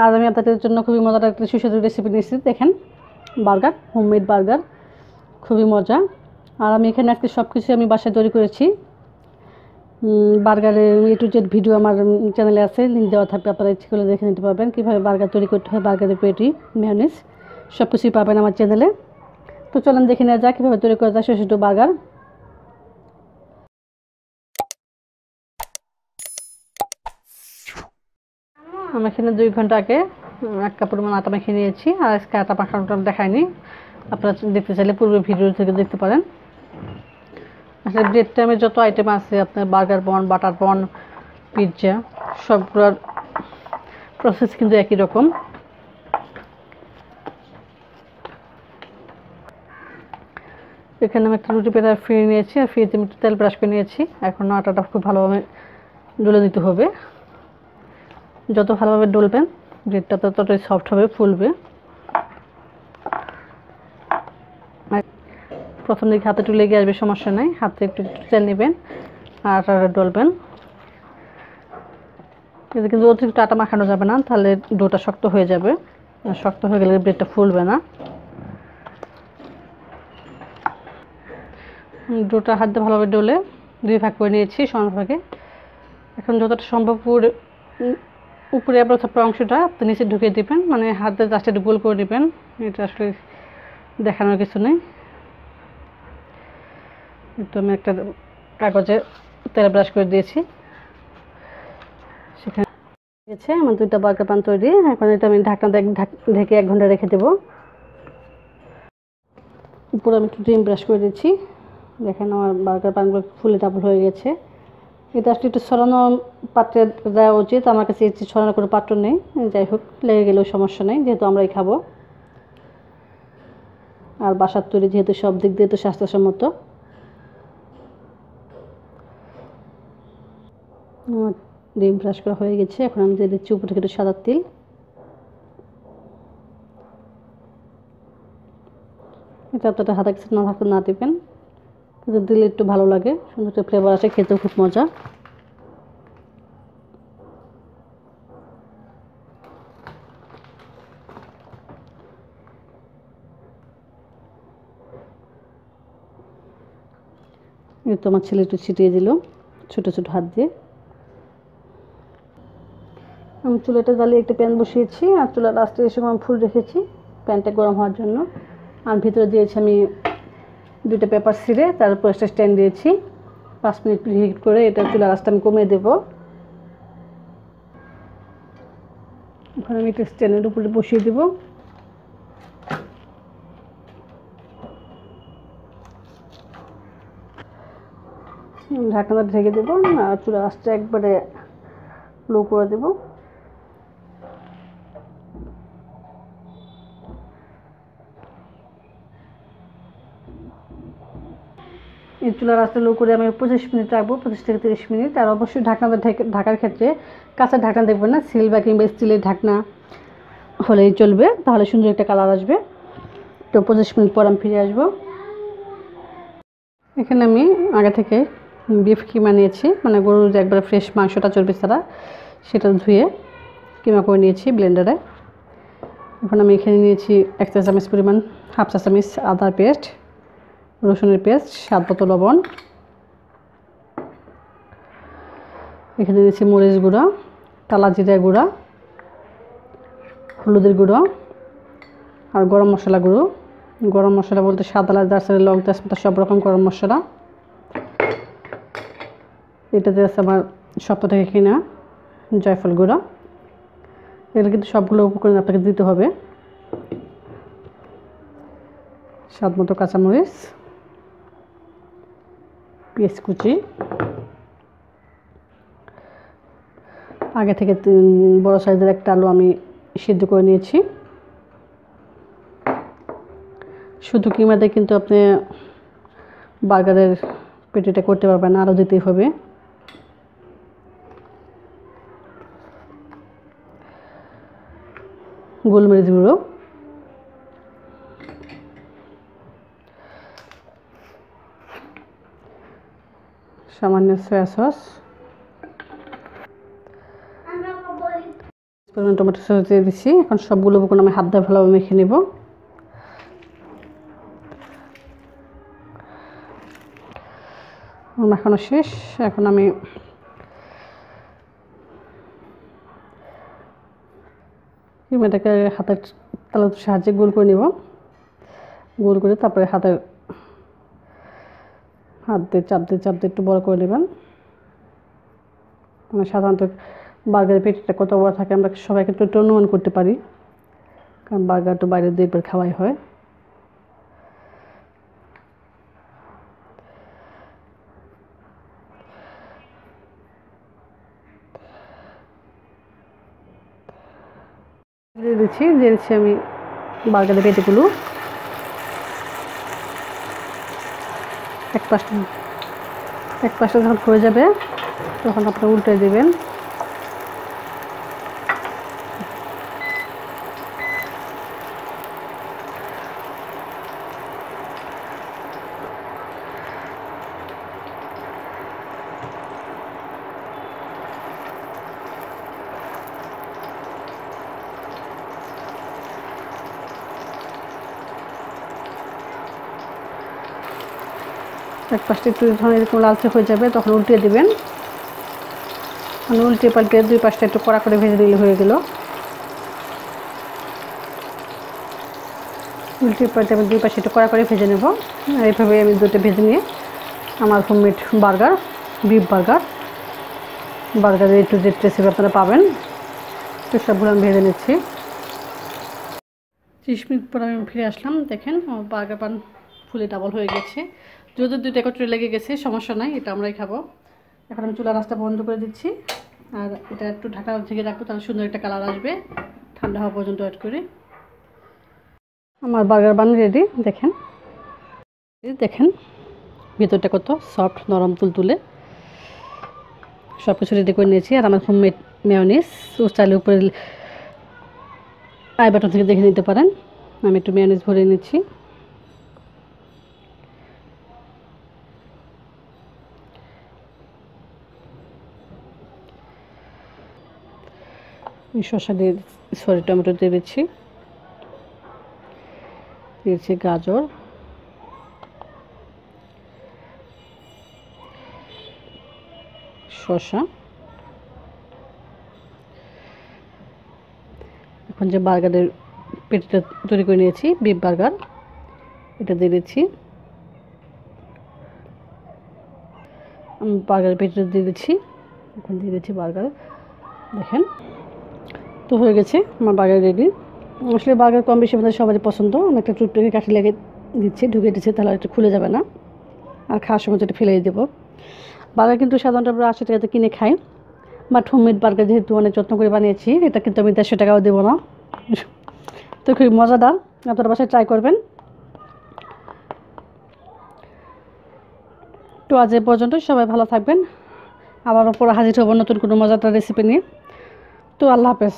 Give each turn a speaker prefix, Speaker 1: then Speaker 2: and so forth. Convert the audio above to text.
Speaker 1: আজ আমি আপনাদের জন্য খুবই মজার একটা সুস্বাদু রেসিপি নিয়েছি। দেখেন, বার্গার, হোমমেড বার্গার, খুবই মজা। আর আমি এখানে আজকে সব কিছু আমি বাসায় তৈরি করেছি। বার্গারের a2z ভিডিও আমার চ্যানেলে আছে, লিঙ্ক দেওয়া থাকবে, আপনারা ইচ্ছে করে দেখে নিতে পারবেন কীভাবে বার্গার তৈরি করতে হয়। বার্গারের পেটি, মেয়োনিজ সব কিছুই পাবেন আমার চ্যানেলে। তো চলেন দেখে নেওয়া যাক কীভাবে তৈরি করা যায় সুস্বাদু বার্গার। আমি এখানে 2 ঘন্টা আগে 1 কাপ পরিমাণ আটা মেখে নিয়েছি। আর আজকে আটা মাখানোটা দেখাইনি, আপনারা দেখতে চাইলে পূর্বের ভিডিও থেকে দেখতে পারেন। আসলে ব্রেড টাইমে যত আইটেম আছে, আপনার বার্গার বন, বাটার বন, পিৎজা, সবগুলোর প্রসেস কিন্তু একই রকম। এখানে আমি একটা রুটি পেটার ফ্রি নিয়েছি, আর ফ্রিতে আমি একটু তেল ব্রাশ করে নিয়েছি। এখন আটাটা খুব ভালোভাবে ডলে দিতে হবে। যত ভালোভাবে ডলবেন ব্রেডটা ততটাই সফট হবে, ফুলবে। প্রথম দিকে হাতে একটু লেগে আসবে, সমস্যা নেই, হাতে একটু তেল নেবেন আর আটাটা ডলবেন। এতে কিন্তু অতিরিক্ত আটা মাখানো যাবে না, তাহলে ডোটা শক্ত হয়ে যাবে, আর শক্ত হয়ে গেলে ব্রেডটা ফুলবে না। ডোটা হাত দিয়ে ভালোভাবে ডলে 2 ভাগ করে নিয়েছি, সমান ভাগে। এখন যতটা সম্ভব উপরে আবার অংশটা আপনি নিচে ঢুকিয়ে দেবেন, মানে হাতে জাস্ট একটু গোল করে দেবেন। এটা আসলে দেখানোর কিছু নেই। একটু আমি একটা কাগজে তেল ব্রাশ করে দিয়েছি, সেখানে দিয়েছে আমার 2টা বার্গার পান তৈরি। এখন এটা আমি ঢাকনা ঢেকে 1 ঘন্টা রেখে দেবো। উপরে আমি একটু ডিম ব্রাশ করে দিচ্ছি। দেখেন আমার বার্গার পানগুলো ফুলে ডাবল হয়ে গেছে। এটা আসলে একটু ছড়ানো পাত্রে দেওয়া উচিত, আমার কাছে ছড়ানো কোনো পাত্র নেই। যাই হোক, লেগে গেলেও সমস্যা নেই, যেহেতু আমরাই খাবো। আর বাসার তৈরি যেহেতু সব দিক দিয়ে তো স্বাস্থ্যসম্মত। ডিম ব্রাশ করা হয়ে গেছে। এখন আমি দিয়ে দিচ্ছি উপরে একটু সাদা তেল। এটা আপনারা হাতে কিছু না থাকলে না দেবেন, কিন্তু দিলে একটু ভালো লাগে, সুন্দর একটা ফ্লেভার আসে, খেতেও খুব মজা। এই তো আমার ছেলে একটু ছিটিয়ে দিল ছোটো ছোটো হাত দিয়ে। আমি চুলাটা জ্বালিয়ে একটা প্যান বসিয়েছি, আর চুলার লাস্টে এসে আমি ফুল রেখেছি প্যানটা গরম হওয়ার জন্য। আর ভিতরে দিয়েছি আমি 2টা পেপার ছিঁড়ে, তার উপর একটা স্ট্যান্ড দিয়েছি। 5 মিনিট হিট করে এটা চুলার আঁচটা আমি কমিয়ে দেবো। এখন আমি একটা স্ট্যান্ডের উপরে বসিয়ে দেবো। ঢাকনাটা ঢেকে দেবো, আর চুলার আঁচটা একবারে লো করে দেবো। এই চুলার আঁচটা লো করে আমি 25 মিনিট রাখবো, 25 থেকে 30 মিনিট। আর অবশ্যই ঢাকনাটা ঢাকার ক্ষেত্রে কাঁচা ঢাকনা দেখবেন না, সিলভার কিংবা স্টিলের ঢাকনা হলেই চলবে, তাহলে সুন্দর একটা কালার আসবে। তো 25 মিনিট পর আমি ফিরে আসবো। এখানে আমি আগে থেকে বিফ কিমা নিয়েছি, মানে গরুর যে একবারে ফ্রেশ মাংসটা, চর্বি ছাড়া, সেটা ধুয়ে কিমা করে নিয়েছি ব্লেন্ডারে। এখন আমি এখানে নিয়েছি 1 চা চামচ পরিমাণ, 1/2 চা চামচ আদার পেস্ট, রসুনের পেস্ট, স্বাদ মতো লবণ। এখানে নিয়েছি মরিচ গুঁড়া, কালা জিরা গুঁড়া, হলুদের গুঁড়ো, আর গরম মশলা গুঁড়ো। গরম মশলা বলতে সাদা এলাচ, দারচিনি, লং, তেজপাতা, সব রকম গরম মশলা। এটাতে আছে আমার সপ্তাহ থেকে কিনা জয়ফল গুঁড়া। এগুলো কিন্তু সবগুলো উপকরণ আপনাকে দিতে হবে। স্বাদ মতো কাঁচামরিচ, পেঁয়াজ কুচি, আগে থেকে বড় সাইজের একটা আলু আমি সিদ্ধ করে নিয়েছি। শুধু কিমাতে কিন্তু আপনি বার্গারের পেটিটা করতে পারবেন না, আরও দিতেই হবে। গোলমরিচ গুঁড়ো, সামান্য সয়া সস, পরিমাণ টমেটো সস দিয়ে দিচ্ছি। এখন সবগুলো উপকরণ আমি হাত দিয়ে ভালোভাবে মেখে নেব। মাখানো শেষ। এখন আমি এটাকে হাতের তালুর সাহায্যে গোল করে নেব। গোল করে তারপরে হাত দিয়ে চাপ দিয়ে একটু বড় করে নেবেন। মানে সাধারণত বার্গারের পেটিটা কত বড় থাকে আমরা সবাই কিন্তু একটু অনুমান করতে পারি, কারণ বার্গার তো বাইরে 2 বার খাওয়াই হয়। দিয়ে দিচ্ছি আমি বার্গারের পেটিগুলো। এক পাশটা যখন হয়ে যাবে তখন আপনারা উল্টে দেবেন। এক পাশটা একটু যখন এরকম লালচে হয়ে যাবে তখন উল্টে দেবেন। মানে উল্টে পাল্টে 2 পাশটা একটু কড়া করে ভেজে দিলে হয়ে গেল। উল্টে পাল্টে আমি 2 পাশে একটু কড়া করে ভেজে নেব। এইভাবে আমি 2টা ভেজে নিয়ে আমার হোমমেড বার্গার, বিফ বার্গারের A2Z রেসিপি আপনারা পাবেন। তো সবগুলো আমি ভেজে নিচ্ছি। 30 মিনিট পর আমি ফিরে আসলাম। দেখেন আমার বার্গার পান ফুলে ডাবল হয়ে গেছে। যদি 2টা একত্রে লেগে গেছে সমস্যা নাই, এটা আমরাই খাবো। এখন আমি চুলার আঁচটা বন্ধ করে দিচ্ছি আর এটা একটু ঢাকা থেকে রাখবো, তাহলে সুন্দর একটা কালার আসবে। ঠান্ডা হওয়া পর্যন্ত ওয়েট করি। আমার বার্গার বান রেডি। দেখেন ভিতরটা কত সফট, নরম, তুলতুলে। সব কিছু রেডি করে নিয়েছি। আর আমার হোমমেড মেয়োনিজ চাইলে উপরে আই বাটন থেকে দেখে নিতে পারেন। আমি একটু মেয়োনিজ ভরে নিচ্ছি। শসা দিয়ে টমেটো দিয়ে দিচ্ছি গাজর, শসা। এখন যে বার্গারের পেটিটা তৈরি করে নিয়েছি, বিফ বার্গার, এটা দিয়ে দিচ্ছি। আমি বার্গারের পেটিটা দিয়ে দিচ্ছি। এখন দিয়ে দিচ্ছি বার্গার। দেখেন তো হয়ে গেছে আমার বার্গার রেডি। আসলে বার্গার কম বেশি আমাদের সবারই পছন্দ। আমি একটা টুথপিকে কাঠি লেগে দিচ্ছি, ঢুকিয়ে দিচ্ছি, তাহলে একটু খুলে যাবে না। আর খাওয়ার সময় যেটা ফেলেই দেবো। বার্গার কিন্তু সাধারণত আমরা 80 টাকাতে কিনে খাই, বাট হোমমেড বার্গার যেহেতু অনেক যত্ন করে বানিয়েছি, এটা কিন্তু আমি 150 টাকাও দেবো না। তো খুবই মজাদার, আপনারা বাসায় ট্রাই করবেন। তো আজ এ পর্যন্ত, সবাই ভালো থাকবেন। আবারও পরে হাজির হব নতুন কোনো মজাদার রেসিপি নিয়ে। তো আল্লাহ হাফেজ।